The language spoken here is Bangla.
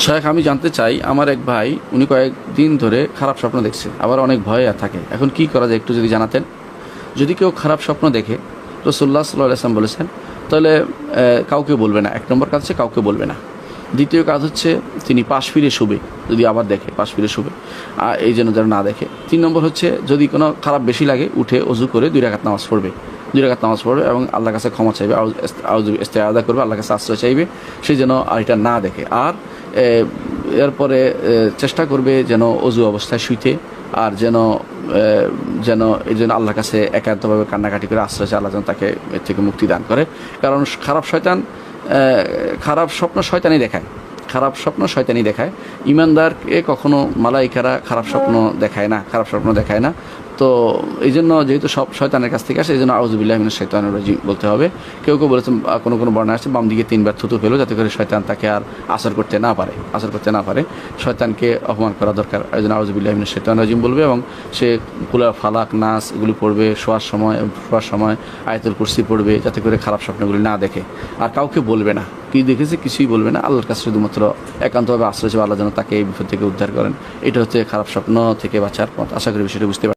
শেখ, আমি জানতে চাই, আমার এক ভাই উনি কয়েকদিন ধরে খারাপ স্বপ্ন দেখছে, আবার অনেক ভয় থাকে। এখন কি করা যায় একটু যদি জানাতেন। যদি কেউ খারাপ স্বপ্ন দেখে, রাসূলুল্লাহ সাল্লাল্লাহু আলাইহি ওয়াসাল্লাম বলেছেন, তাহলে কাউকে বলবে না। এক নম্বর কাজ হচ্ছে কাউকে বলবে না। দ্বিতীয় কাজ হচ্ছে তিনি পাশ ফিরে শুবে, যদি আবার দেখে পাশ ফিরে শুবে, এই যেন না দেখে। 3 নম্বর হচ্ছে যদি কোনো খারাপ বেশি লাগে উঠে অজু করে 2 রাকাত নামাজ পড়বে, 2 রাকাত নামাজ পড়বে এবং আল্লাহর কাছে ক্ষমা চাইবে, ইস্তেআযা করবে, আল্লাহর কাছে আশ্রয় চাইবে, সে যেন এটা না দেখে। আর এরপরে চেষ্টা করবে যেন অজু অবস্থায় শুইতে, আর যেন এই জন্য আল্লাহর কাছে একান্তভাবে কান্নাকাটি করে আশ্রয় চায়, আল্লাহ যেন তাকে এর থেকে মুক্তি দান করে। কারণ খারাপ স্বপ্ন শয়তানি দেখায়, খারাপ স্বপ্ন শয়তানি দেখায়। ইমানদারকে কখনো মালাইকারা খারাপ স্বপ্ন দেখায় না। তো এই জন্য যেহেতু সব শয়তানের কাছ থেকে আসে, এই জন্য আউযুবিল্লাহি মিনাশ শাইতানির রাজিম বলতে হবে। কেউ বলেছেন, কোনো বর্ণনা আছে বাম দিকে 3 বার থুতু ফেলো, যাতে করে শয়তান তাকে আর আসর করতে না পারে। শয়তানকে অপমান করা দরকার, এই জন্য আউযুবিল্লাহি মিনাশ শাইতানির রাজিম বলবে এবং সে কুলা, ফালাক, নাস এগুলি পড়বে। শোয়ার সময় আয়াতুল কুরসি পড়বে, যাতে করে খারাপ স্বপ্নগুলি না দেখে। আর কাউকে বলবে না, কি দেখেছে কিছুই বলবে না। আল্লাহর কাছে শুধুমাত্র একান্তভাবে আশ্রয় চাইবে, আল্লাহ যেন তাকে এই বিপদ থেকে উদ্ধার করেন। এটা হচ্ছে খারাপ স্বপ্ন থেকে বাঁচার পথ। আশা করি বিষয়টা বুঝতে পারছেন।